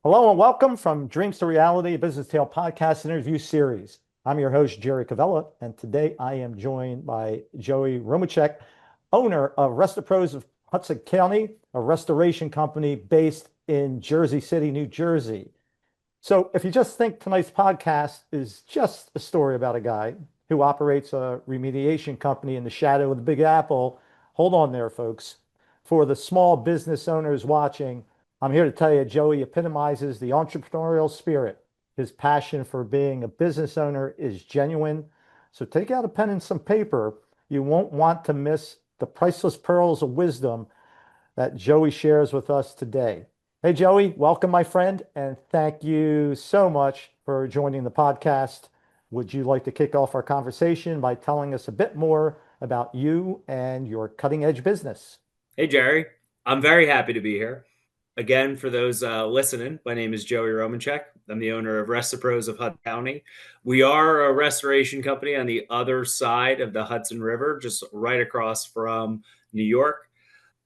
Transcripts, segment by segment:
Hello and welcome from Dreams to Reality, a Business Tale podcast interview series. I'm your host, Jerry Covella, and today I am joined by Joey Romanczuk, owner of Restapros of Hudson County, a restoration company based in Jersey City, New Jersey. So if you just think tonight's podcast is just a story about a guy who operates a remediation company in the shadow of the Big Apple, hold on there, folks. For the small business owners watching, I'm here to tell you, Joey epitomizes the entrepreneurial spirit. His passion for being a business owner is genuine. So take out a pen and some paper. You won't want to miss the priceless pearls of wisdom that Joey shares with us today. Hey, Joey, welcome, my friend, and thank you so much for joining the podcast. Would you like to kick off our conversation by telling us a bit more about you and your cutting edge business? Hey, Jerry. I'm very happy to be here. Again, for those listening, my name is Joey Romanczuk. I'm the owner of Restapros of Hudson County. We are a restoration company on the other side of the Hudson River, just right across from New York.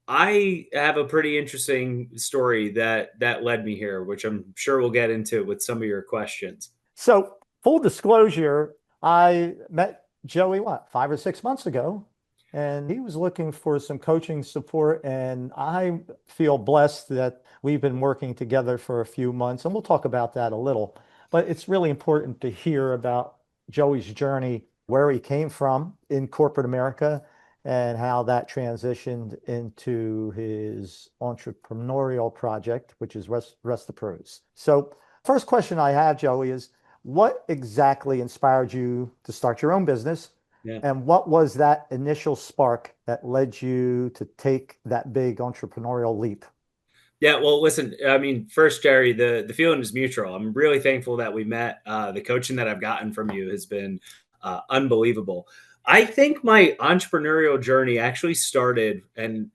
I have a pretty interesting story that led me here, which I'm sure we'll get into with some of your questions. So, full disclosure, I met Joey, what, 5 or 6 months ago, and he was looking for some coaching support. And I feel blessed that we've been working together for a few months, and we'll talk about that a little. But it's really important to hear about Joey's journey, where he came from in corporate America, and how that transitioned into his entrepreneurial project, which is Rest the Pros. So, first question I have, Joey, is what exactly inspired you to start your own business? Yeah. And what was that initial spark that led you to take that big entrepreneurial leap? Yeah, well, listen, I mean, first, Jerry, the feeling is mutual. I'm really thankful that we met. The coaching that I've gotten from you has been unbelievable. I think my entrepreneurial journey actually started, and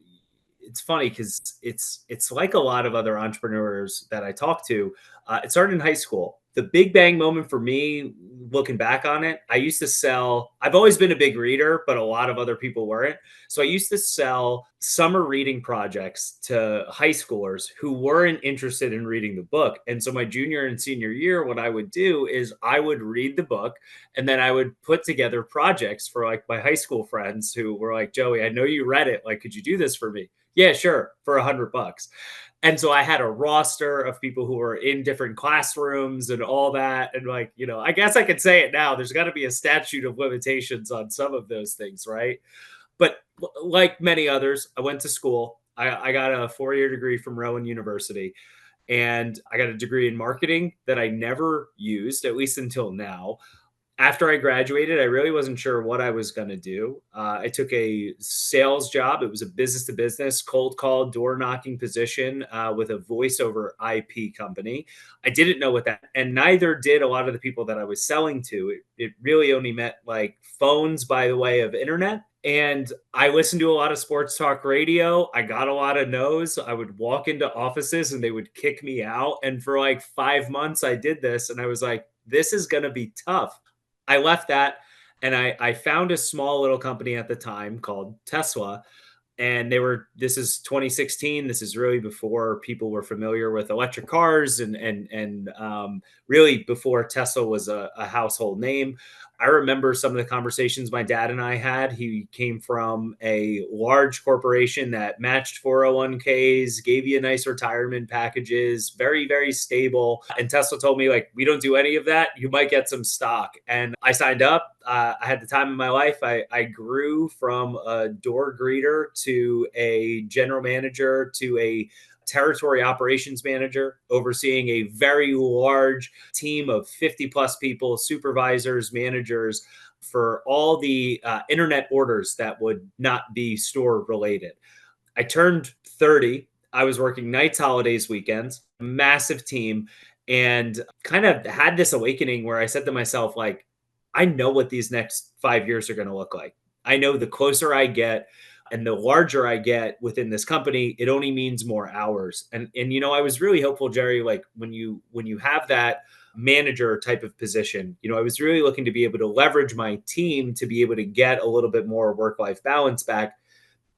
it's funny because it's like a lot of other entrepreneurs that I talk to. It started in high school. The big bang moment for me, looking back on it, I used to sell. I've always been a big reader, but a lot of other people weren't. So I used to sell summer reading projects to high schoolers who weren't interested in reading the book. And so my junior and senior year, what I would do is I would read the book and then I would put together projects for like my high school friends who were like, Joey, I know you read it. Like, could you do this for me? Yeah, sure, for $100. And so I had a roster of people who were in different classrooms and all that. And like, I guess I could say it now. There's got to be a statute of limitations on some of those things, right? But like many others, I went to school. I got a 4-year degree from Rowan University, and I got a degree in marketing that I never used, at least until now. After I graduated, I really wasn't sure what I was going to do. I took a sales job. It was a business to business, cold call, door knocking position with a voiceover IP company. I didn't know what that, and neither did a lot of the people that I was selling to. It really only meant like phones by the way of internet. And I listened to a lot of sports talk radio. I got a lot of no's. I would walk into offices and they would kick me out. And for like 5 months, I did this. And I was like, this is going to be tough. I left that and I found a small little company at the time called Tesla. And this is 2016. This is really before people were familiar with electric cars and really before Tesla was a household name. I remember some of the conversations my dad and I had. He came from a large corporation that matched 401ks, gave you nice retirement packages, very, very stable. And Tesla told me, like, we don't do any of that. You might get some stock. And I signed up. I had the time of my life. I grew from a door greeter to a general manager to a territory operations manager, overseeing a very large team of 50 plus people, supervisors, managers for all the internet orders that would not be store related. I turned 30. I was working nights, holidays, weekends, massive team, and kind of had this awakening where I said to myself, like, I know what these next 5 years are going to look like. I know the closer I get and the larger I get within this company, it only means more hours. And I was really hopeful, Jerry, like when you have that manager type of position, I was really looking to be able to leverage my team to be able to get a little bit more work-life balance back.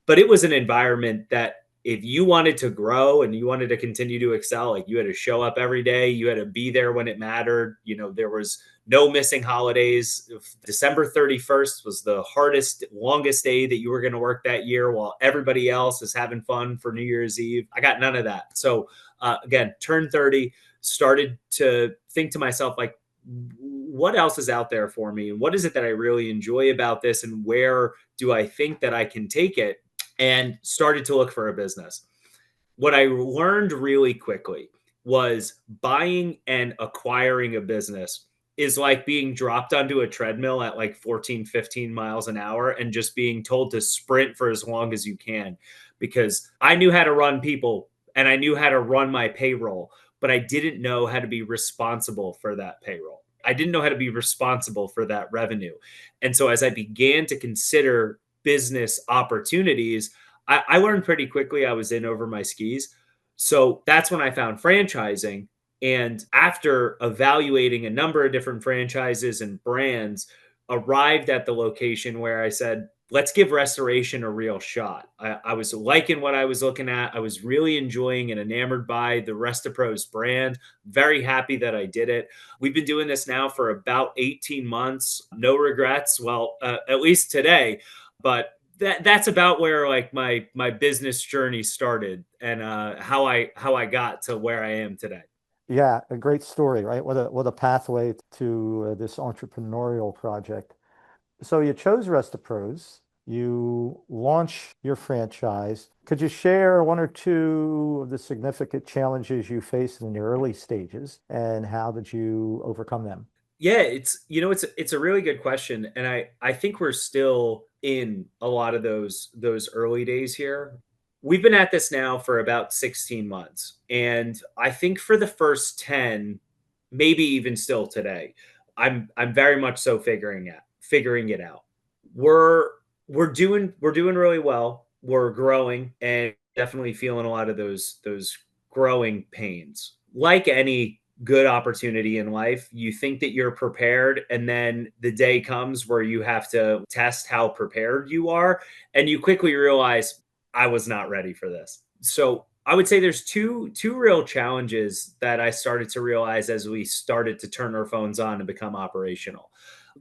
But it was an environment that if you wanted to grow and you wanted to continue to excel, like you had to show up every day, you had to be there when it mattered. There was no missing holidays. December 31st was the hardest, longest day that you were going to work that year while everybody else is having fun for New Year's Eve. I got none of that. So again, turned 30, started to think to myself, like, what else is out there for me? And what is it that I really enjoy about this? And where do I think that I can take it? And started to look for a business. What I learned really quickly was buying and acquiring a business is like being dropped onto a treadmill at like 14, 15 miles an hour and just being told to sprint for as long as you can. Because I knew how to run people and I knew how to run my payroll, but I didn't know how to be responsible for that payroll. I didn't know how to be responsible for that revenue. And so as I began to consider business opportunities, I learned pretty quickly I was in over my skis. So that's when I found franchising. And after evaluating a number of different franchises and brands, arrived at the location where I said, let's give restoration a real shot. I was liking what I was looking at. I was really enjoying and enamored by the Restapro's brand. Very happy that I did it. We've been doing this now for about 18 months. No regrets. Well, at least today. But that's about where like my business journey started and how I got to where I am today. Yeah, a great story, right? What a pathway to this entrepreneurial project. So you chose Restapros, you launch your franchise. Could you share one or two of the significant challenges you faced in the early stages, and how did you overcome them? Yeah, it's a really good question, and I think we're still in a lot of those early days here. We've been at this now for about 16 months, and I think for the first 10, maybe even still today, I'm very much so figuring it out. We're we're doing really well. We're growing and definitely feeling a lot of those growing pains. Like any good opportunity in life, you think that you're prepared, and then the day comes where you have to test how prepared you are, and you quickly realize I was not ready for this. So I would say there's two real challenges that I started to realize as we started to turn our phones on and become operational.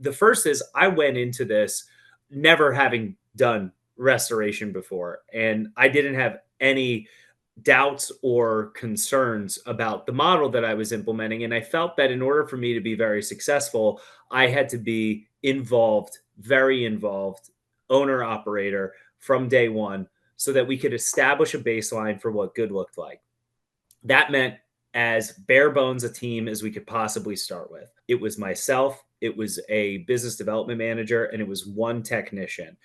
The first is I went into this never having done restoration before, and I didn't have any doubts or concerns about the model that I was implementing. And I felt that in order for me to be very successful, I had to be involved, very involved, owner operator from day one, so that we could establish a baseline for what good looked like. That meant as bare bones a team as we could possibly start with. It was myself, it was a business development manager, and it was one technician.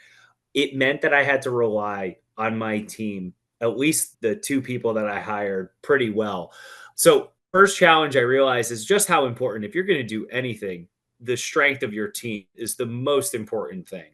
It meant that I had to rely on my team, at least the two people that I hired, pretty well. So, first challenge I realized is just how important, if you're going to do anything, the strength of your team is the most important thing.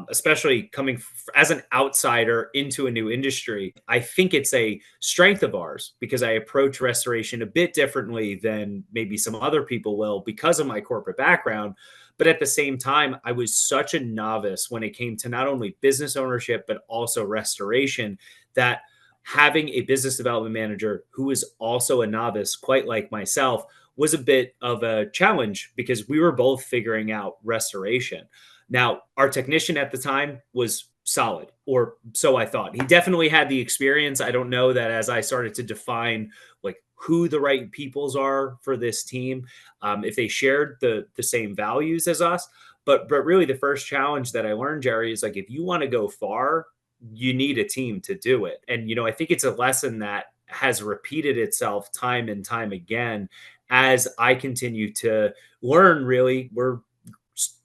Especially coming as an outsider into a new industry, I think it's a strength of ours because I approach restoration a bit differently than maybe some other people will because of my corporate background. But at the same time, I was such a novice when it came to not only business ownership, but also restoration, that having a business development manager who was also a novice, quite like myself, was a bit of a challenge because we were both figuring out restoration. Now, our technician at the time was solid, or so I thought. He definitely had the experience. I don't know that as I started to define like who the right peoples are for this team, if they shared the same values as us. But really, the first challenge that I learned, Jerry, is like if you want to go far, you need a team to do it. And I think it's a lesson that has repeated itself time and time again as I continue to learn. Really, we're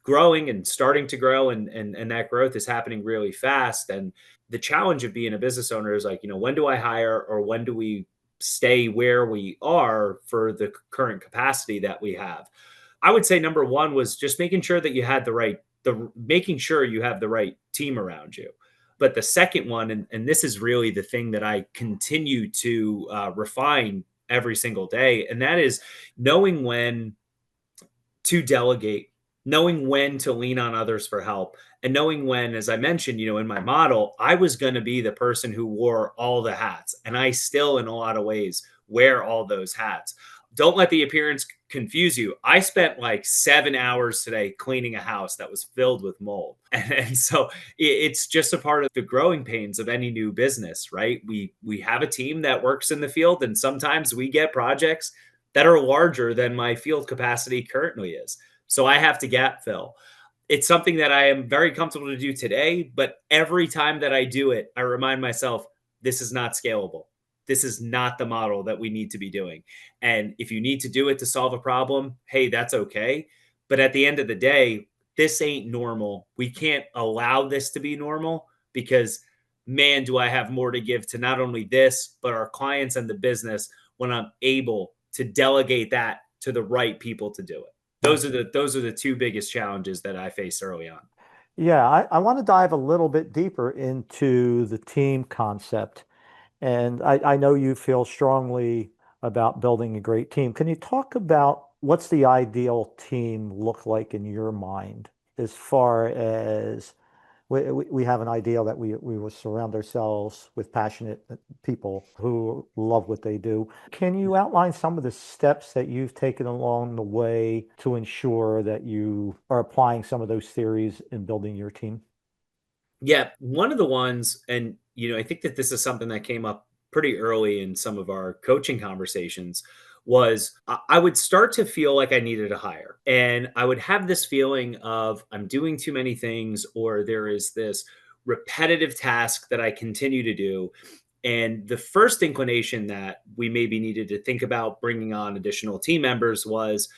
growing and starting to grow, and that growth is happening really fast. And the challenge of being a business owner is like, when do I hire, or when do we stay where we are for the current capacity that we have? I would say number one was just making sure that you had making sure you have the right team around you. But the second one, and this is really the thing that I continue to refine every single day, and that is knowing when to delegate knowing when to lean on others for help, and knowing when, as I mentioned, in my model, I was going to be the person who wore all the hats. And I still, in a lot of ways, wear all those hats. Don't let the appearance confuse you. I spent like 7 hours today cleaning a house that was filled with mold. And so it's just a part of the growing pains of any new business, right? We have a team that works in the field, and sometimes we get projects that are larger than my field capacity currently is. So I have to gap fill. It's something that I am very comfortable to do today, but every time that I do it, I remind myself, this is not scalable. This is not the model that we need to be doing. And if you need to do it to solve a problem, hey, that's okay. But at the end of the day, this ain't normal. We can't allow this to be normal because, man, do I have more to give to not only this, but our clients and the business when I'm able to delegate that to the right people to do it. Those are the two biggest challenges that I faced early on. Yeah, I want to dive a little bit deeper into the team concept. And I know you feel strongly about building a great team. Can you talk about what's the ideal team look like in your mind as far as we have an ideal that we will surround ourselves with passionate people who love what they do. Can you outline some of the steps that you've taken along the way to ensure that you are applying some of those theories in building your team? Yeah, one of the ones, and I think that this is something that came up pretty early in some of our coaching conversations, was I would start to feel like I needed a hire. And I would have this feeling of I'm doing too many things, or there is this repetitive task that I continue to do. And the first inclination that we maybe needed to think about bringing on additional team members was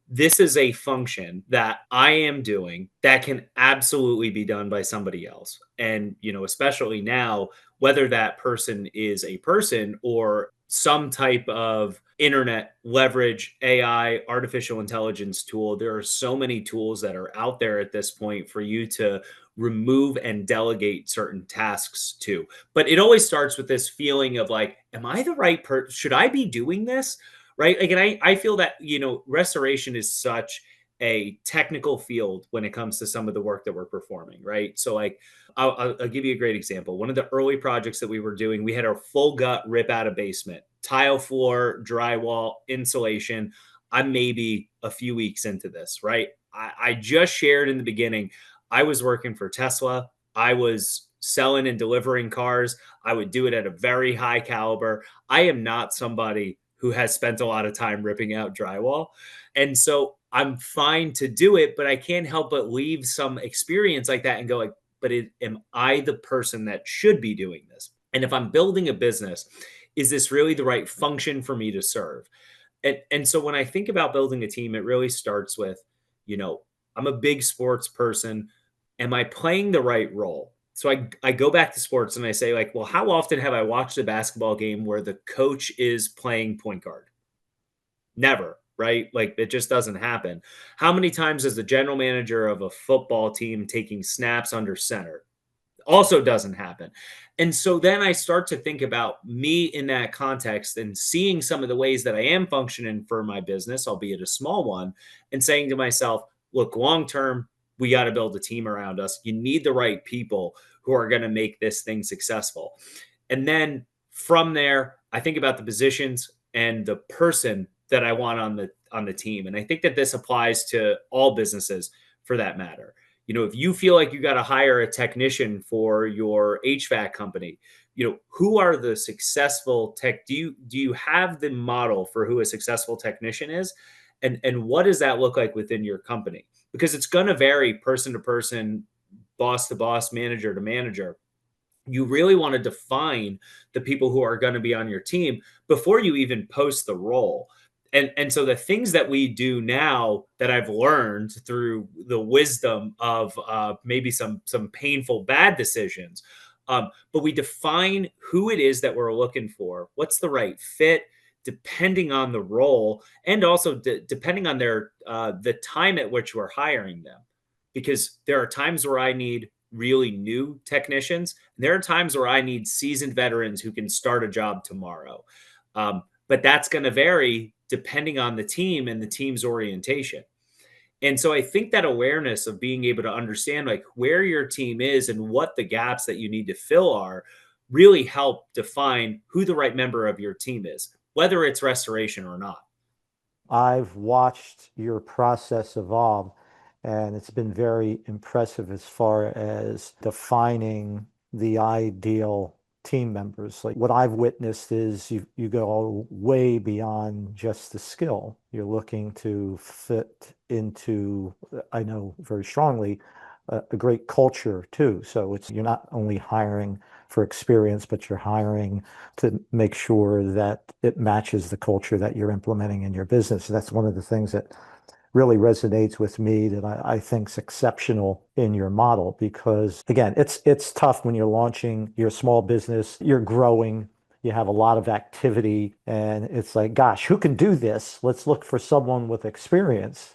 this is a function that I am doing that can absolutely be done by somebody else. And, especially now, whether that person is a person or some type of internet leverage, AI, artificial intelligence tool, there are so many tools that are out there at this point for you to remove and delegate certain tasks to. But it always starts with this feeling of like, am I the right person? Should I be doing this? Right. Like, and I feel that, restoration is such a technical field when it comes to some of the work that we're performing. Right. So, like, I'll give you a great example. One of the early projects that we were doing, we had a full gut rip out of basement, tile floor, drywall, insulation. I'm maybe a few weeks into this. Right. I just shared in the beginning, I was working for Tesla. I was selling and delivering cars. I would do it at a very high caliber. I am not somebody who has spent a lot of time ripping out drywall. And so I'm fine to do it, but I can't help but leave some experience like that and go like, but am I the person that should be doing this? And if I'm building a business, is this really the right function for me to serve? And so when I think about building a team, it really starts with, you know, I'm a big sports person. Am I playing the right role? So I go back to sports and I say, like, well, how often have I watched a basketball game where the coach is playing point guard? Never, right? Like, it just doesn't happen. How many times is the general manager of a football team taking snaps under center? Also doesn't happen. And so then I start to think about me in that context and seeing some of the ways that I am functioning for my business, albeit a small one, and saying to myself, look, long term, we got to build a team around us. You need the right people who are going to make this thing successful. And then from there, I think about the positions and the person that I want on the team. And I think that this applies to all businesses for that matter. If you feel like you got to hire a technician for your HVAC company, who are the successful tech? Do you have the model for who a successful technician is? And what does that look like within your company? Because it's going to vary person to person, boss to boss, manager to manager. You really want to define the people who are going to be on your team before you even post the role. And so the things that we do now that I've learned through the wisdom of maybe some painful bad decisions, but we define who it is that we're looking for, what's the right fit, depending on the role, and also depending on their the time at which we're hiring them, because there are times where I need really new technicians, and there are times where I need seasoned veterans who can start a job tomorrow. But that's going to vary depending on the team and the team's orientation. And so I think that awareness of being able to understand like where your team is and what the gaps that you need to fill are really help define who the right member of your team is, whether it's restoration or not. I've watched your process evolve, and it's been very impressive as far as defining the ideal team members. Like what I've witnessed is you go way beyond just the skill. You're looking to fit into, I know very strongly, a great culture too. So it's you're not only hiring for experience, but you're hiring to make sure that it matches the culture that you're implementing in your business. That's one of the things that really resonates with me that I think is exceptional in your model because again, it's tough when you're launching your small business, you're growing, you have a lot of activity, and it's like, gosh, who can do this? Let's look for someone with experience.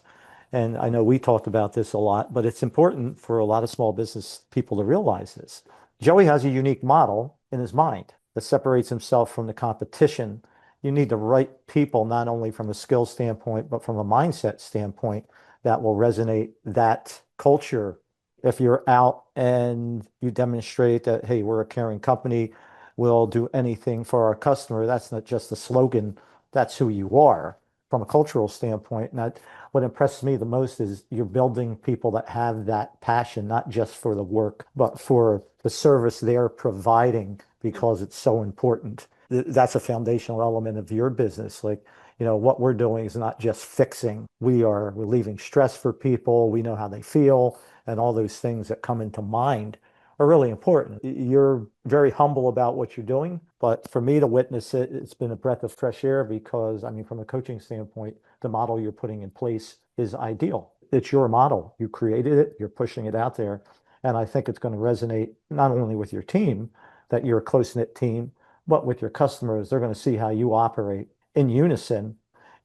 And I know we talked about this a lot, but it's important for a lot of small business people to realize this. Joey has a unique model in his mind that separates himself from the competition. You need the right people, not only from a skill standpoint, but from a mindset standpoint that will resonate that culture. If you're out and you demonstrate that, hey, we're a caring company, we'll do anything for our customer, that's not just a slogan, that's who you are from a cultural standpoint. And what impresses me the most is you're building people that have that passion, not just for the work, but for the service they're providing because it's so important. That's a foundational element of your business. Like, what we're doing is not just fixing. We're relieving stress for people. We know how they feel, and all those things that come into mind are really important. You're very humble about what you're doing, but for me to witness it, it's been a breath of fresh air because, I mean, from a coaching standpoint, the model you're putting in place is ideal. It's your model. You created it, you're pushing it out there. And I think it's going to resonate not only with your team, that you're a close-knit team, but with your customers. They're going to see how you operate in unison.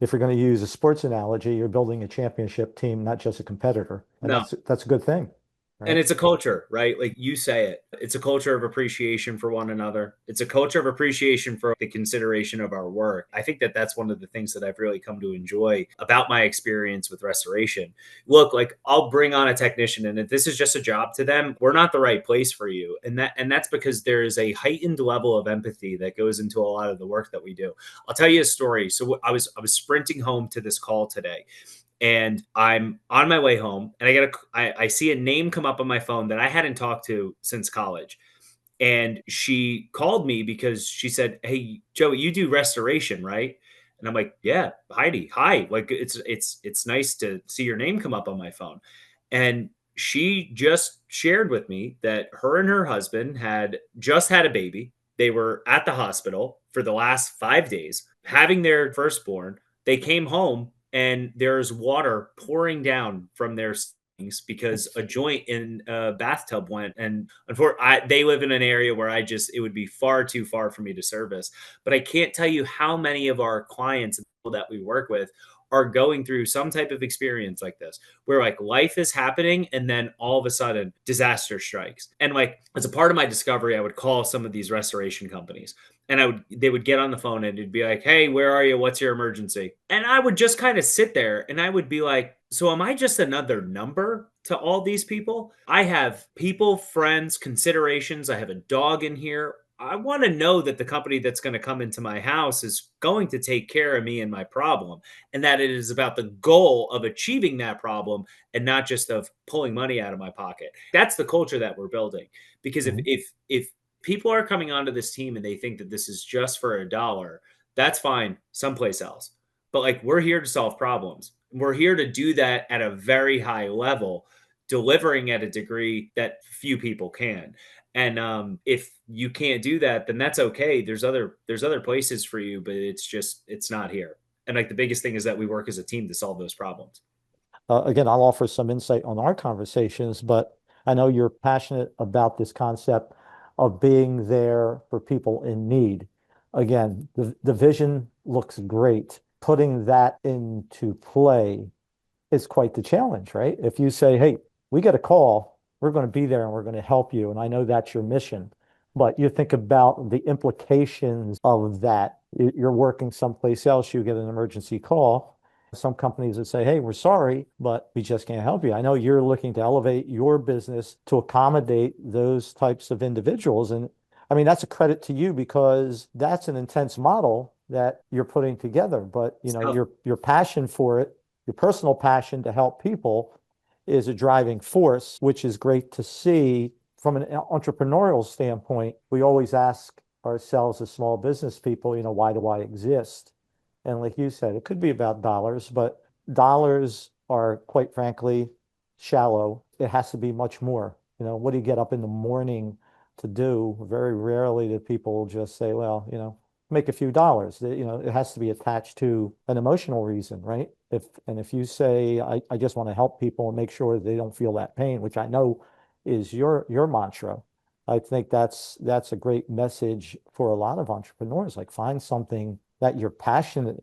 If you're going to use a sports analogy, you're building a championship team, not just a competitor. And No, that's a good thing, and right? it's a culture, right? Like you say it. It's a culture of appreciation for one another. It's a culture of appreciation for the consideration of our work. I think that that's one of the things that I've really come to enjoy about my experience with restoration. Look, like I'll bring on a technician and if this is just a job to them, we're not the right place for you. And that's because there is a heightened level of empathy that goes into a lot of the work that we do. I'll tell you a story. So I was sprinting home to this call today and I'm on my way home and I see a name come up on my phone that I hadn't talked to since college. And she called me because she said, "Hey, Joe, you do restoration, right?" And I'm like, "Yeah, Heidi, hi. Like it's nice to see your name come up on my phone." And she just shared with me that her and her husband had just had a baby. They were at the hospital for the last 5 days having their firstborn. They came home and there's water pouring down from their sinks because a joint in a bathtub went. And unfortunately, they live in an area where it would be far too far for me to service. But I can't tell you how many of our clients and people that we work with are going through some type of experience like this, where like life is happening and then all of a sudden disaster strikes. And like as a part of my discovery, I would call some of these restoration companies and they would get on the phone and it'd be like, "Hey, where are you? What's your emergency?" And I would just kind of sit there and I would be like, "So am I just another number to all these people? I have people, friends, considerations. I have a dog in here. I want to know that the company that's going to come into my house is going to take care of me and my problem, and that it is about the goal of achieving that problem and not just of pulling money out of my pocket." That's the culture that we're building. Because if Mhm. if people are coming onto this team and they think that this is just for a dollar, that's fine someplace else. But like we're here to solve problems. We're here to do that at a very high level, delivering at a degree that few people can. And if you can't do that, then that's okay. There's other places for you, but it's not here. And like the biggest thing is that we work as a team to solve those problems. Again, I'll offer some insight on our conversations, but I know you're passionate about this concept of being there for people in need. Again, the vision looks great. Putting that into play is quite the challenge, right? If you say, hey, we get a call, we're going to be there and we're going to help you. And I know that's your mission, but you think about the implications of that. You're working someplace else, you get an emergency call, Some companies that say, hey, we're sorry, but we just can't help you. I know you're looking to elevate your business to accommodate those types of individuals. And I mean, that's a credit to you because that's an intense model that you're putting together. But So your passion for it, your personal passion to help people is a driving force, which is great to see from an entrepreneurial standpoint. We always ask ourselves as small business people, why do I exist? And like you said, it could be about dollars, but dollars are quite frankly shallow. It has to be much more. What do you get up in the morning to do? Very rarely do people just say, well, make a few dollars. It has to be attached to an emotional reason, right? If you say, I just want to help people and make sure they don't feel that pain, which I know is your mantra. I think that's a great message for a lot of entrepreneurs. Like find something that you're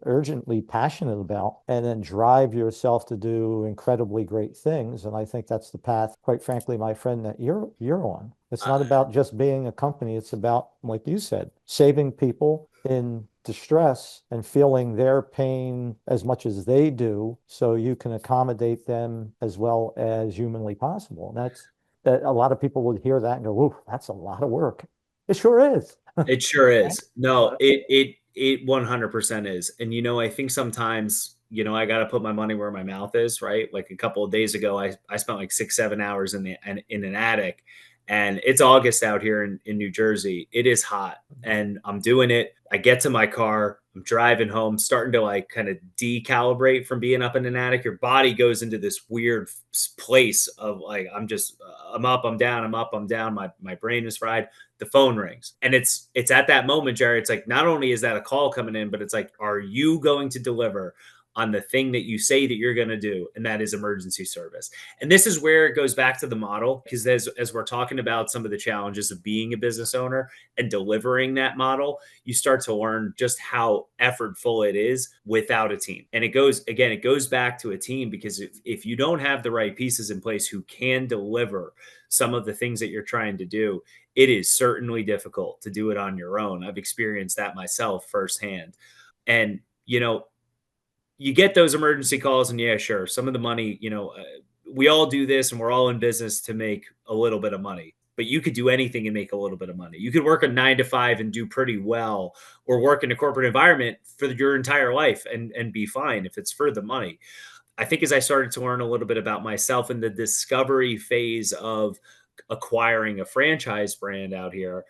urgently passionate about, and then drive yourself to do incredibly great things. And I think that's the path, quite frankly, my friend, that you're on. It's uh, not about just being a company. It's about, like you said, saving people in distress and feeling their pain as much as they do, so you can accommodate them as well as humanly possible. And that's that a lot of people would hear that and go, "Ooh, that's a lot of work." It sure is. it sure Right? is. No, it 100% is. And I think sometimes, I got to put my money where my mouth is, right? Like a couple of days ago, I spent like 6, 7 hours in an attic, and it's August out here in New Jersey. It is hot, and I'm doing it. I get to my car, I'm driving home, starting to like kind of decalibrate from being up in an attic. Your body goes into this weird place of like, I'm up, I'm down, I'm up, I'm down. My brain is fried. The phone rings, and it's at that moment, Jerry. It's like, not only is that a call coming in, but it's like, are you going to deliver on the thing that you say that you're going to do? And that is emergency service. And this is where it goes back to the model, because as we're talking about some of the challenges of being a business owner and delivering that model, you start to learn just how effortful it is without a team. And it goes back to a team, because if you don't have the right pieces in place who can deliver some of the things that you're trying to do, it is certainly difficult to do it on your own. I've experienced that myself firsthand. And, you get those emergency calls, and yeah, sure, some of the money, we all do this and we're all in business to make a little bit of money. But you could do anything and make a little bit of money. You could work a 9 to 5 and do pretty well, or work in a corporate environment for your entire life and be fine if it's for the money. I think as I started to learn a little bit about myself in the discovery phase of acquiring a franchise brand out here,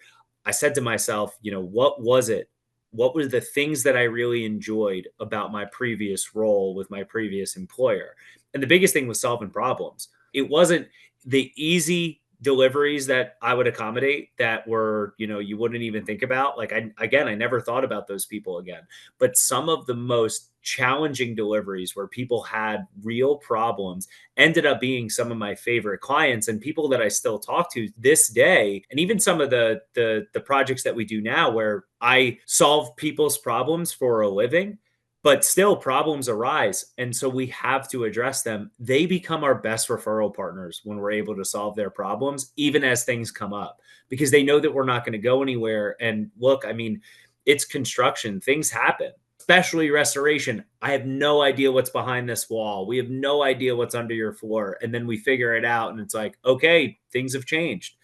I said to myself, what was it? What were the things that I really enjoyed about my previous role with my previous employer? And the biggest thing was solving problems. It wasn't the easy deliveries that I would accommodate that were, you wouldn't even think about. Like, I never thought about those people again. But some of the most challenging deliveries where people had real problems ended up being some of my favorite clients, and people that I still talk to this day. And even some of the projects that we do now, where I solve people's problems for a living, but still problems arise, and so we have to address them. They become our best referral partners when we're able to solve their problems, even as things come up, because they know that we're not going to go anywhere. And look, I mean, it's construction, things happen, especially restoration. I have no idea what's behind this wall. We have no idea what's under your floor. And then we figure it out, and it's like, okay, things have changed.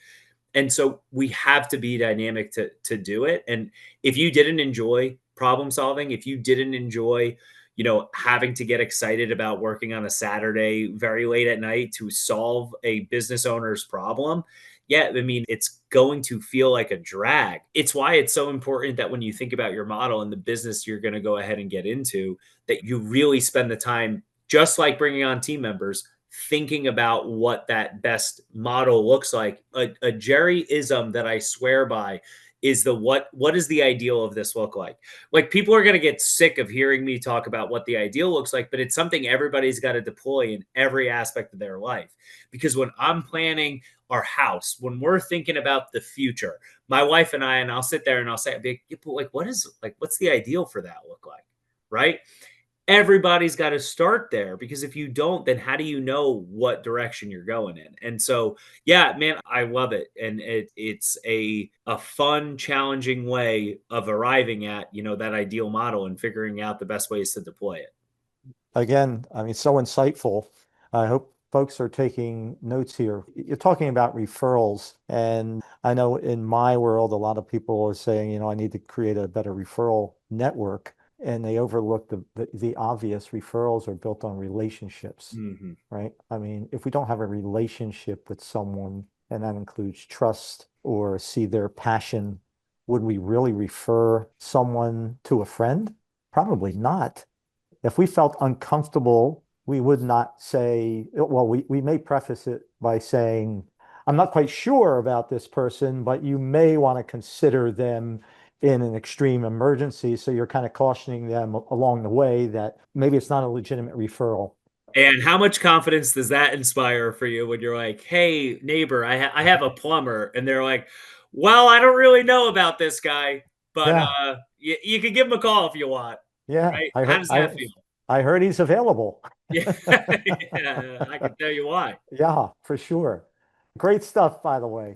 And so we have to be dynamic to do it. And if you didn't enjoy problem solving, if you didn't enjoy, having to get excited about working on a Saturday very late at night to solve a business owner's problem, yeah, I mean, it's going to feel like a drag. It's why it's so important that when you think about your model and the business you're going to go ahead and get into, that you really spend the time, just like bringing on team members, thinking about what that best model looks like. A Jerry-ism that I swear by is what does the ideal of this look like? Like, people are going to get sick of hearing me talk about what the ideal looks like, but it's something everybody's got to deploy in every aspect of their life. Because when I'm planning our house, when we're thinking about the future, my wife and I'll sit there and I'll say, like, what's the ideal for that look like? Right? Everybody's got to start there, because if you don't, then how do you know what direction you're going in? And so, yeah, man, I love it. And it's a fun, challenging way of arriving at, that ideal model and figuring out the best ways to deploy it. Again, I mean, so insightful. I hope folks are taking notes here. You're talking about referrals, and I know in my world, a lot of people are saying, I need to create a better referral network, and they overlook the obvious. Referrals are built on relationships, Hmm. right? I mean, if we don't have a relationship with someone, and that includes trust or see their passion, would we really refer someone to a friend? Probably not. If we felt uncomfortable, we would not say, well, we may preface it by saying, I'm not quite sure about this person, but you may want to consider them in an extreme emergency. So you're kind of cautioning them along the way that maybe it's not a legitimate referral. And how much confidence does that inspire for you when you're like, "Hey, neighbor, I have a plumber," and they're like, "Well, I don't really know about this guy, but Yeah, you can give him a call if you want." yeah. Right? I How heard does that feel? I heard he's available. Yeah, yeah, I can tell you why. Yeah, for sure. Great stuff, by the way.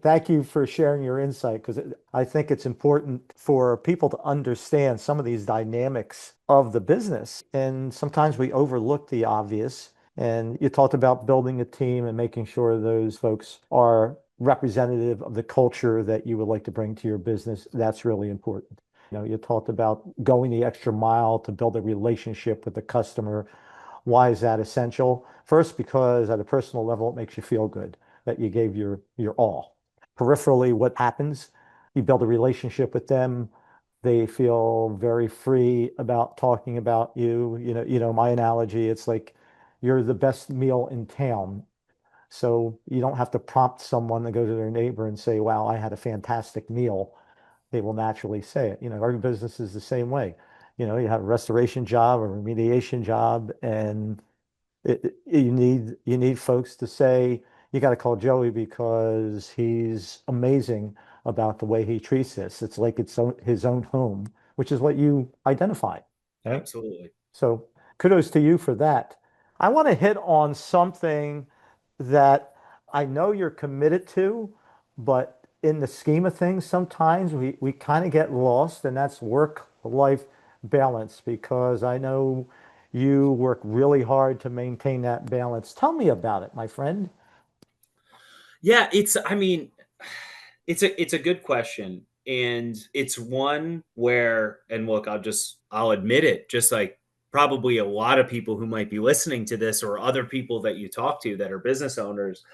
Thank you for sharing your insight because I think it's important for people to understand some of these dynamics of the business. And sometimes we overlook the obvious. And you talked about building a team and making sure those folks are representative of the culture that you would like to bring to your business. That's really important. You talked about going the extra mile to build a relationship with the customer. Why is that essential? First, because at a personal level, it makes you feel good that you gave your all. Peripherally, what happens? You build a relationship with them. They feel very free about talking about you. My analogy, it's like you're the best meal in town. So you don't have to prompt someone to go to their neighbor and say, wow, I had a fantastic meal. They will naturally say it. Our business is the same way. You have a restoration job or remediation job, and you need folks to say, you got to call Joey because he's amazing about the way he treats this. It's like his own home, which is what you identify, right? Absolutely. So kudos to you for that. I want to hit on something that I know you're committed to, but in the scheme of things, sometimes we kind of get lost, and that's work-life balance, because I know you work really hard to maintain that balance. Tell me about it, my friend. Yeah, I mean, it's a good question. And it's one where, and look, I'll admit it, just like probably a lot of people who might be listening to this or other people that you talk to that are business owners,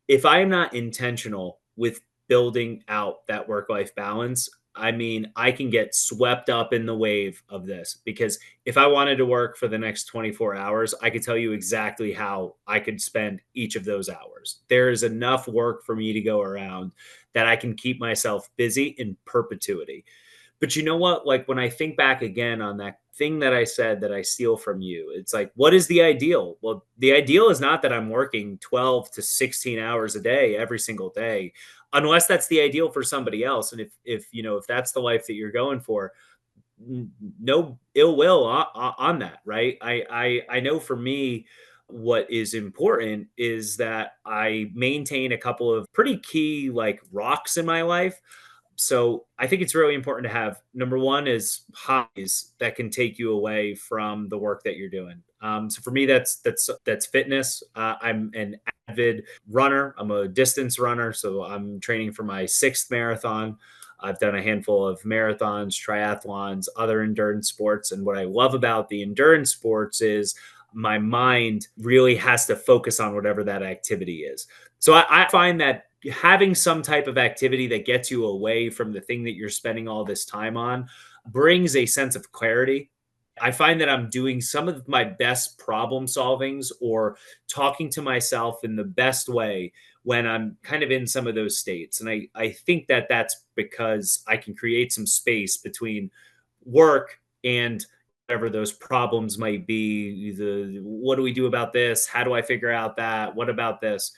if I am not intentional with building out that work life balance, I mean, I can get swept up in the wave of this because if I wanted to work for the next 24 hours, I could tell you exactly how I could spend each of those hours. There is enough work for me to go around that I can keep myself busy in perpetuity. But you know what? Like when I think back again on that thing that I said that I steal from you, it's like, what is the ideal? Well, the ideal is not that I'm working 12 to 16 hours a day every single day, unless that's the ideal for somebody else. And if that's the life that you're going for, no ill will on that, right? I know for me, what is important is that I maintain a couple of pretty key like rocks in my life. So I think it's really important to have number one is hobbies that can take you away from the work that you're doing. So for me, that's fitness. I'm an avid runner. I'm a distance runner, so I'm training for my sixth marathon. I've done a handful of marathons, triathlons, other endurance sports, and what I love about the endurance sports is my mind really has to focus on whatever that activity is. So I find that having some type of activity that gets you away from the thing that you're spending all this time on brings a sense of clarity. I find that I'm doing some of my best problem solvings or talking to myself in the best way when I'm kind of in some of those states. And I think that that's because I can create some space between work and whatever those problems might be. What do we do about this? How do I figure out that? What about this?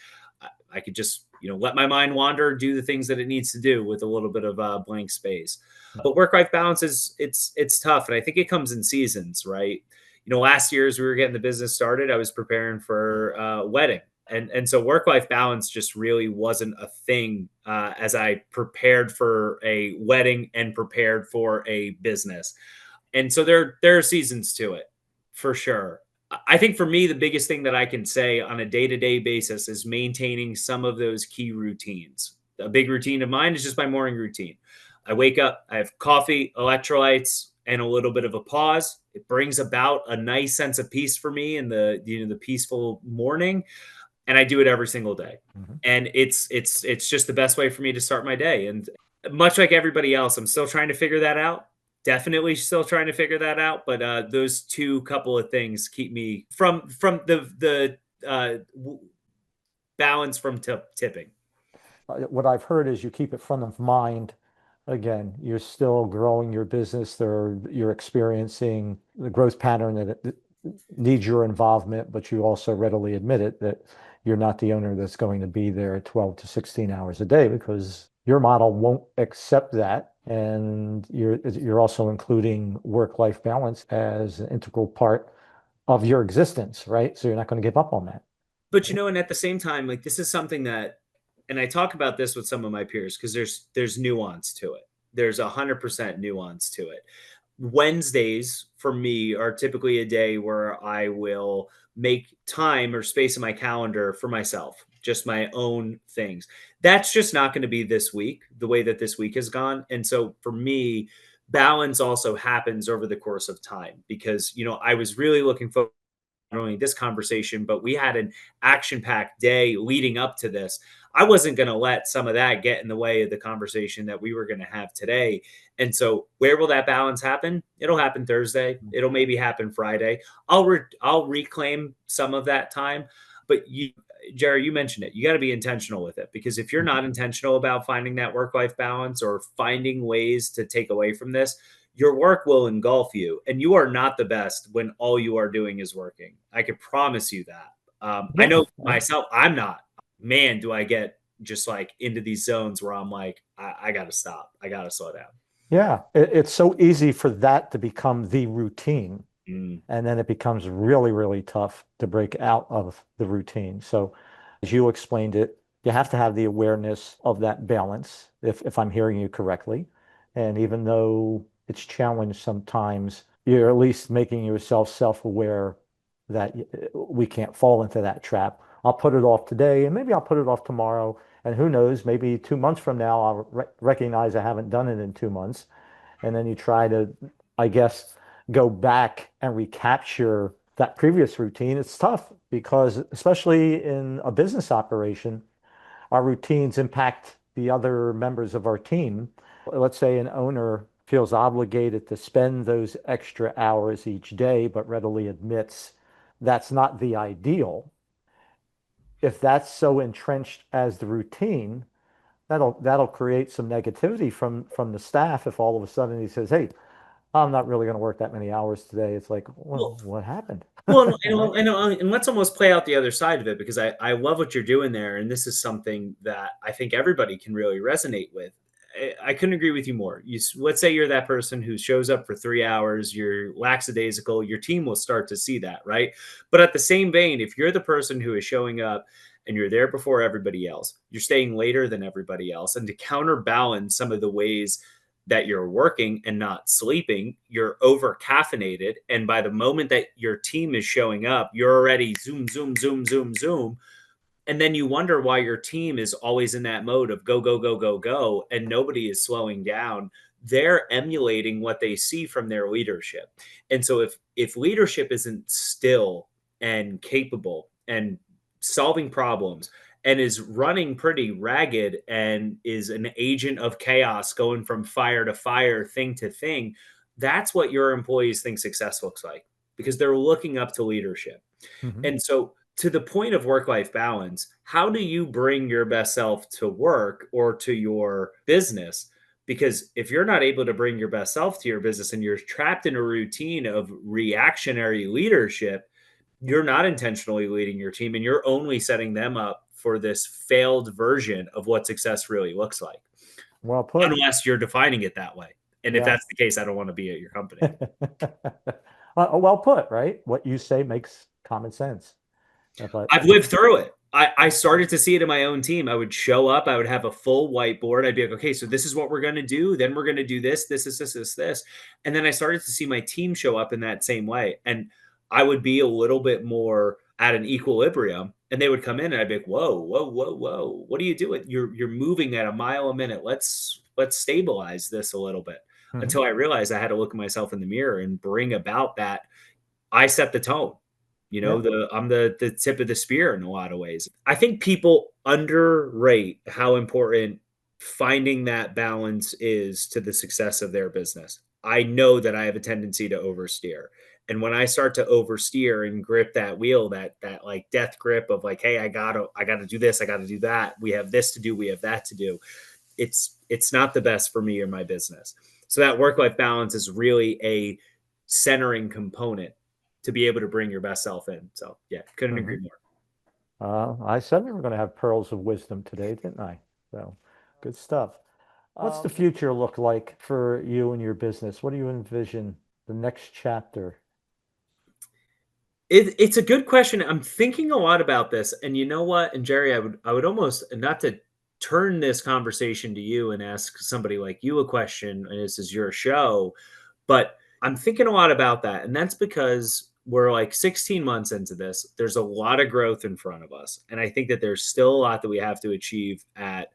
I could just let my mind wander, do the things that it needs to do with a little bit of blank space. But work life balance is it's tough, and I think it comes in seasons, right? Last year as we were getting the business started, I was preparing for a wedding, and so work life balance just really wasn't a thing as I prepared for a wedding and prepared for a business. And so there are seasons to it. for sure. I think for me, the biggest thing that I can say on a day-to-day basis is maintaining some of those key routines. A big routine of mine is just my morning routine. I wake up, I have coffee, electrolytes, and a little bit of a pause. It brings about a nice sense of peace for me in the peaceful morning, and I do it every single day. Mhm. And it's just the best way for me to start my day. And much like everybody else, I'm still trying to figure that out. Definitely still trying to figure that out. But those two couple of things keep me from the balance from tipping. What I've heard is you keep it front of mind. Again, you're still growing your business. You're experiencing the growth pattern that it needs your involvement, but you also readily admit it that you're not the owner that's going to be there 12 to 16 hours a day because your model won't accept that. And you're also including work-life balance as an integral part of your existence, right? So you're not going to give up on that. But and at the same time, like this is something that, and I talk about this with some of my peers because there's nuance to it. There's 100% nuance to it. Wednesdays for me are typically a day where I will make time or space in my calendar for myself, just my own things. That's just not going to be this week, the way that this week has gone. And so for me, balance also happens over the course of time because, I was really looking forward not only this conversation, but we had an action packed day leading up to this. I wasn't going to let some of that get in the way of the conversation that we were going to have today. And so, where will that balance happen? It'll happen Thursday. It'll maybe happen Friday. I'll reclaim some of that time. But Jerry, you mentioned it. You got to be intentional with it because if you're not intentional about finding that work life balance or finding ways to take away from this, your work will engulf you and you are not the best when all you are doing is working. I can promise you that. I Yeah. know myself, I'm not. Man, do I get just like into these zones where I'm like, I got to stop. I got to slow down. Yeah. It's so easy for that to become the routine. Mm. And then it becomes really, really tough to break out of the routine. So, as you explained it, you have to have the awareness of that balance, if I'm hearing you correctly. And even though it's challenged sometimes, you're at least making yourself self-aware that we can't fall into that trap. I'll put it off today, and maybe I'll put it off tomorrow. And who knows, maybe 2 months from now, I'll recognize I haven't done it in 2 months. And then you try to, I guess, go back and recapture that previous routine. It's tough because, especially in a business operation, our routines impact the other members of our team. Let's say an owner feels obligated to spend those extra hours each day, but readily admits that's not the ideal. If that's so entrenched as the routine, that'll create some negativity from the staff if all of a sudden he says, "Hey, I'm not really going to work that many hours today." It's like, well, Well, what happened? Well, Right? and let's almost play out the other side of it because I love what you're doing there, and this is something that I think everybody can really resonate with. I couldn't agree with you more. Let's say you're that person who shows up for 3 hours, you're lackadaisical, your team will start to see that, right? But at the same vein, if you're the person who is showing up and you're there before everybody else, you're staying later than everybody else, and to counterbalance some of the ways that you're working and not sleeping, you're over caffeinated. And by the moment that your team is showing up, you're already zoom, zoom, zoom, zoom, zoom. And then you wonder why your team is always in that mode of go, go, go, go, go, and nobody is slowing down. They're emulating what they see from their leadership. And so if leadership isn't still and capable and solving problems and is running pretty ragged and is an agent of chaos going from fire to fire, thing to thing, that's what your employees think success looks like because they're looking up to leadership. Mhm. And so, to the point of work life balance, how do you bring your best self to work or to your business? Because if you're not able to bring your best self to your business and you're trapped in a routine of reactionary leadership, you're not intentionally leading your team and you're only setting them up for this failed version of what success really looks like, Well put. unless you're defining it that way. And if Yeah. that's the case, I don't want to be at your company. Well put, right? What you say makes common sense. But I've lived through it. I started to see it in my own team. I would show up, I would have a full whiteboard. I'd be like, okay, so this is what we're going to do. Then we're going to do this, this, this, this, this, this. And then I started to see my team show up in that same way. And I would be a little bit more at an equilibrium, and they would come in and I'd be like, whoa, whoa, whoa, whoa. What are you doing? You're moving at a mile a minute. Let's stabilize this a little bit, Mhm. until I realized I had to look at myself in the mirror and bring about that. I set the tone. Yeah. I'm the tip of the spear in a lot of ways. I think people underrate how important finding that balance is to the success of their business. I know that I have a tendency to oversteer. And when I start to oversteer and grip that wheel, that like death grip of like, hey, I gotta do this, I gotta do that. We have this to do, we have that to do. It's not the best for me or my business. So that work-life balance is really a centering component to be able to bring your best self in. So yeah, couldn't Mhm. agree more. I said we were going to have pearls of wisdom today, didn't I? So good stuff. What's the future look like for you and your business? What do you envision the next chapter? It's a good question. I'm thinking a lot about this, and you know what? And Jerry, I would almost, not to turn this conversation to you and ask somebody like you a question, and this is your show, but I'm thinking a lot about that, and that's because we're like 16 months into this. There's a lot of growth in front of us, and I think that there's still a lot that we have to achieve at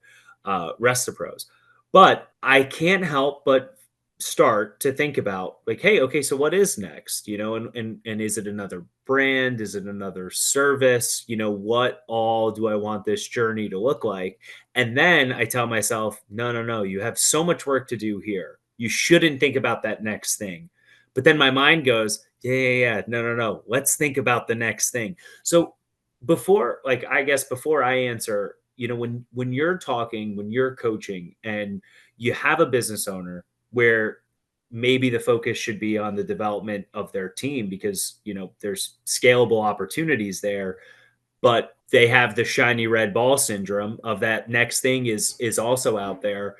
Rest of Pros. But I can't help but start to think about like, hey, okay, so what is next? And is it another brand? Is it another service? What all do I want this journey to look like? And then I tell myself, no, no, no, you have so much work to do here. You shouldn't think about that next thing. But then my mind goes, yeah, yeah, yeah, no, no, no. Let's think about the next thing. So I guess before I answer, when you're talking, when you're coaching, and you have a business owner where maybe the focus should be on the development of their team because there's scalable opportunities there, but they have the shiny red ball syndrome of that next thing is also out there.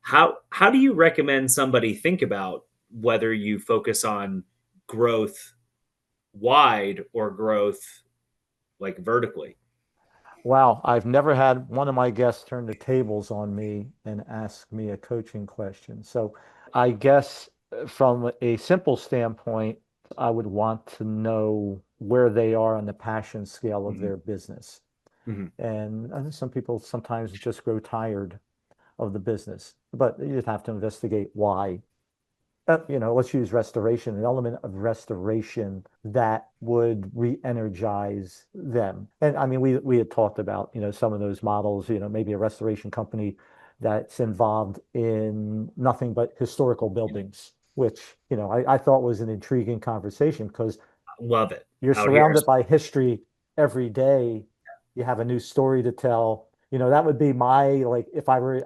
How do you recommend somebody think about whether you focus on growth wide or growth like vertically? Wow, I've never had one of my guests turn the tables on me and ask me a coaching question. So I guess from a simple standpoint, I would want to know where they are on the passion scale of Mhm, their business. mhm. And I think some people sometimes just grow tired of the business, but you'd have to investigate why. Let's use restoration, an element of restoration that would re-energize them. And I mean, we had talked about, some of those models, maybe a restoration company that's involved in nothing but historical buildings, which, I thought was an intriguing conversation because Love it. you're Out here. surrounded by history every day. You have a new story to tell. That would be my like if I were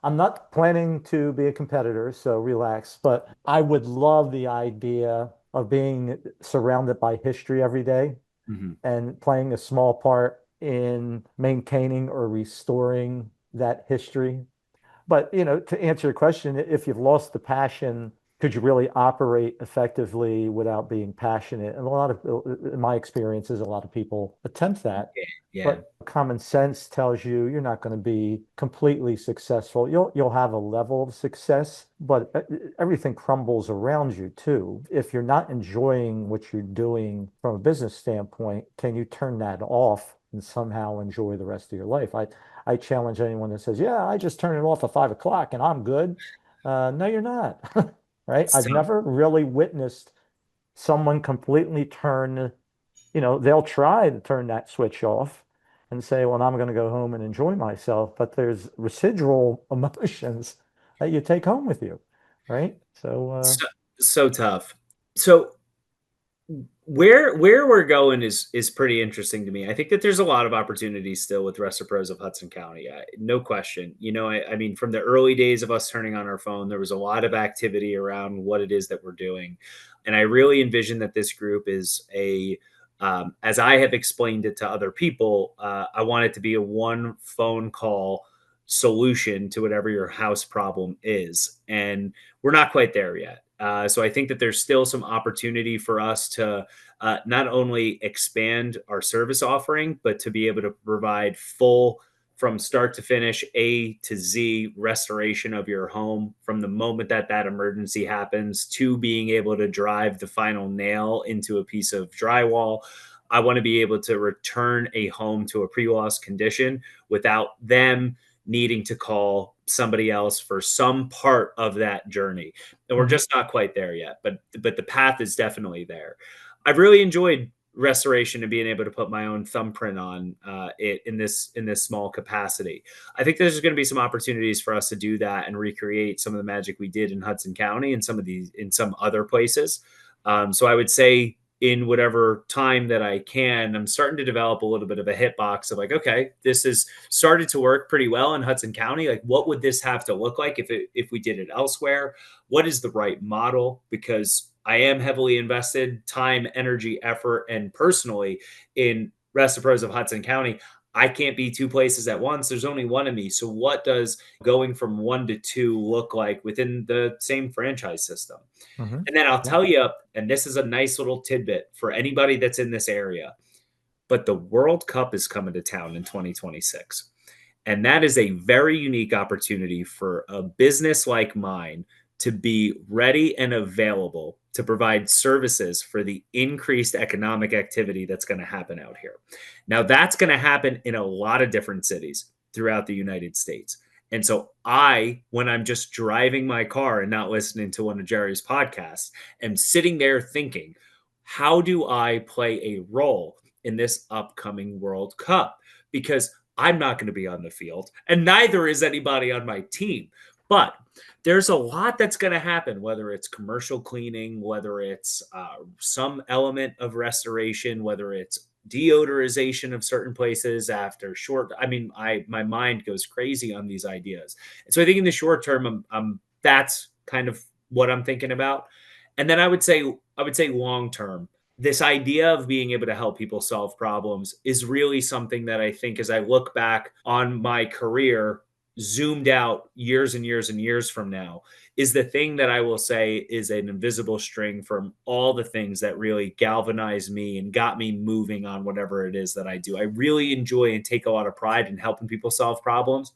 I'm not planning to be a competitor, so relax, but I would love the idea of being surrounded by history every day Mhm. and playing a small part in maintaining or restoring that history. But, to answer your question, if you've lost the passion, could you really operate effectively without being passionate? And in my experiences, a lot of people attempt that. Yeah, yeah. But common sense tells you you're not going to be completely successful. You'll have a level of success, but everything crumbles around you too. If you're not enjoying what you're doing from a business standpoint, can you turn that off and somehow enjoy the rest of your life? I challenge anyone that says, "Yeah, I just turn it off at 5 o'clock and I'm good." No, you're not, right? It's I've tough. never really witnessed someone completely turn, they'll try to turn that switch off and say, well, I'm going to go home and enjoy myself. But there's residual emotions that you take home with you, right? So, So tough. So where we're going is pretty interesting to me. I think that there's a lot of opportunities still with Rest Pros of Hudson County. No question. I mean, from the early days of us turning on our phone, there was a lot of activity around what it is that we're doing, and I really envision that this group is as I have explained it to other people, I want it to be a one phone call solution to whatever your house problem is, and we're not quite there yet. So I think that there's still some opportunity for us to not only expand our service offering, but to be able to provide full from start to finish, A to Z restoration of your home from the moment that that emergency happens to being able to drive the final nail into a piece of drywall. I want to be able to return a home to a pre-loss condition without them needing to call somebody else for some part of that journey. And we're Mhm. just not quite there yet, but the path is definitely there. I've really enjoyed restoration and being able to put my own thumbprint on it in this small capacity. I think there's going to be some opportunities for us to do that and recreate some of the magic we did in Hudson County and some of these in some other places. So I would say in whatever time that I can, I'm starting to develop a little bit of a hitbox of like, okay, this has started to work pretty well in Hudson County. Like, what would this have to look like if we did it elsewhere? What is the right model? Because I am heavily invested time, energy, effort, and personally in Rest of Pros of Hudson County. I can't be two places at once. There's only one of me. So, what does going from one to two look like within the same franchise system? Mhm. And then I'll Yeah. tell you, and this is a nice little tidbit for anybody that's in this area, but the World Cup is coming to town in 2026. And that is a very unique opportunity for a business like mine to be ready and available to provide services for the increased economic activity that's going to happen out here. Now, that's going to happen in a lot of different cities throughout the United States. And so when I'm just driving my car and not listening to one of Jerry's podcasts, am sitting there thinking, how do I play a role in this upcoming World Cup? Because I'm not going to be on the field, and neither is anybody on my team. But there's a lot that's going to happen, whether it's commercial cleaning, whether it's some element of restoration, whether it's deodorization of certain places after short. I mean, my mind goes crazy on these ideas, and so I think in the short term, that's kind of what I'm thinking about. And then I would say long term, this idea of being able to help people solve problems is really something that I think as I look back on my career, zoomed out years and years and years from now, is the thing that I will say is an invisible string from all the things that really galvanized me and got me moving on whatever it is that I do. I really enjoy and take a lot of pride in helping people solve problems.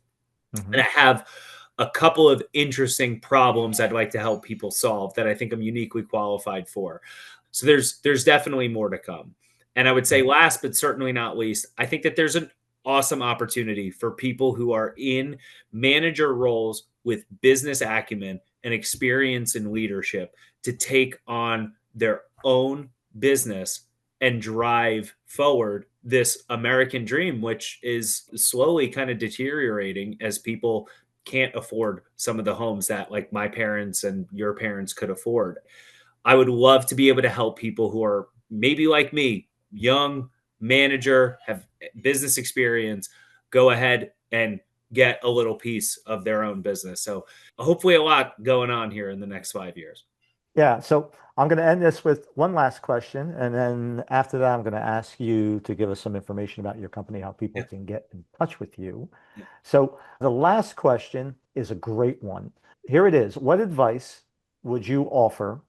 And Mhm. I have a couple of interesting problems I'd like to help people solve that I think I'm uniquely qualified for. So there's definitely more to come. And I would say Mhm. last but certainly not least, I think that there's an awesome opportunity for people who are in manager roles with business acumen and experience in leadership to take on their own business and drive forward this American dream, which is slowly kind of deteriorating as people can't afford some of the homes that like my parents and your parents could afford. I would love to be able to help people who are maybe like me, young manager, have business experience, go ahead and get a little piece of their own business. So hopefully a lot going on here in the next 5 years. Yeah. So I'm going to end this with one last question. And then after that, I'm going to ask you to give us some information about your company, how people Yeah. can get in touch with you. Yeah. So the last question is a great one. Here it is. What advice would you offer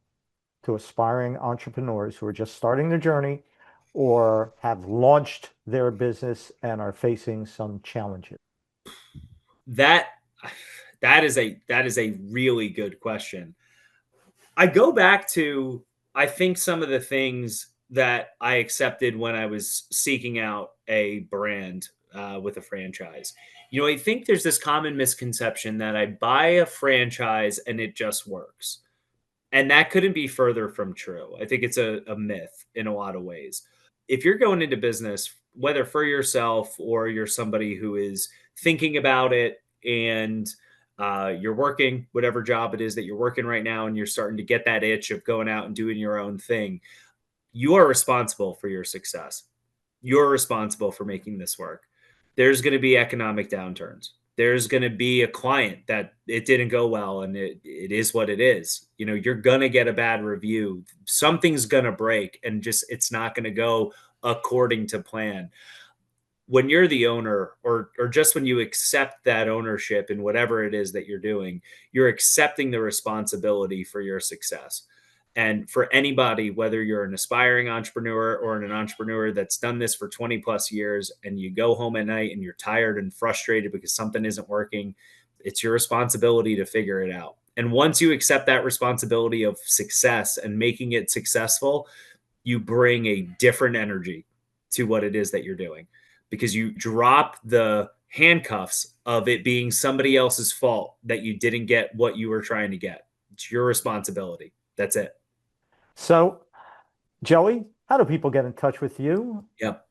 to aspiring entrepreneurs who are just starting their journey or have launched their business and are facing some challenges? That that is a really good question. I go back to I think some of the things that I accepted when I was seeking out a brand with a franchise. I think there's this common misconception that I buy a franchise and it just works. And that couldn't be further from true. I think it's a myth in a lot of ways. If you're going into business, whether for yourself or you're somebody who is thinking about it and you're working whatever job it is that you're working right now and you're starting to get that itch of going out and doing your own thing, you are responsible for your success. You're responsible for making this work. There's going to be economic downturns. There's going to be a client that it didn't go well and it is what it is. You're going to get a bad review. Something's going to break and just it's not going to go according to plan. When you're the owner or just when you accept that ownership in whatever it is that you're doing, you're accepting the responsibility for your success. And for anybody, whether you're an aspiring entrepreneur or an entrepreneur that's done this for 20 plus years and you go home at night and you're tired and frustrated because something isn't working, it's your responsibility to figure it out. And once you accept that responsibility of success and making it successful, you bring a different energy to what it is that you're doing because you drop the handcuffs of it being somebody else's fault that you didn't get what you were trying to get. It's your responsibility. That's it. So, Joey, how do people get in touch with you? Yep.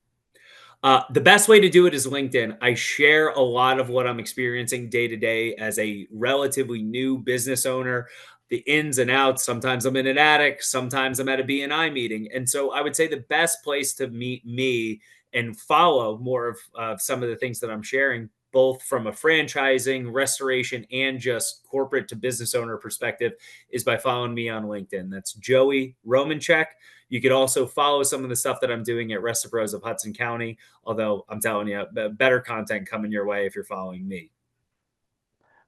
The best way to do it is LinkedIn. I share a lot of what I'm experiencing day to day as a relatively new business owner, the ins and outs. Sometimes I'm in an attic, sometimes I'm at a BNI meeting. And so I would say the best place to meet me and follow more of some of the things that I'm sharing, both from a franchising, restoration, and just corporate to business owner perspective, is by following me on LinkedIn. That's Joey Romanczuk. You could also follow some of the stuff that I'm doing at Rest of Pros of Hudson County. Although I'm telling you, better content coming your way if you're following me.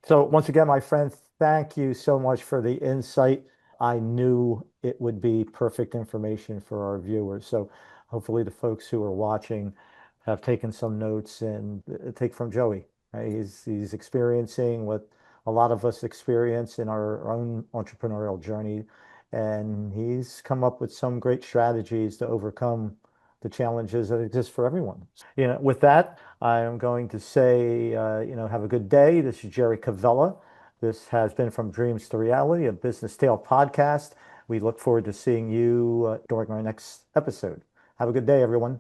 So, once again, my friend, thank you so much for the insight. I knew it would be perfect information for our viewers. So, hopefully, the folks who are watching have taken some notes and take from Joey. Right? He's experiencing what a lot of us experience in our own entrepreneurial journey, and he's come up with some great strategies to overcome the challenges that exist for everyone. With that, I am going to say, have a good day. This is Jerry Covella. This has been From Dreams to Reality, a Business Tale podcast. We look forward to seeing you during our next episode. Have a good day, everyone.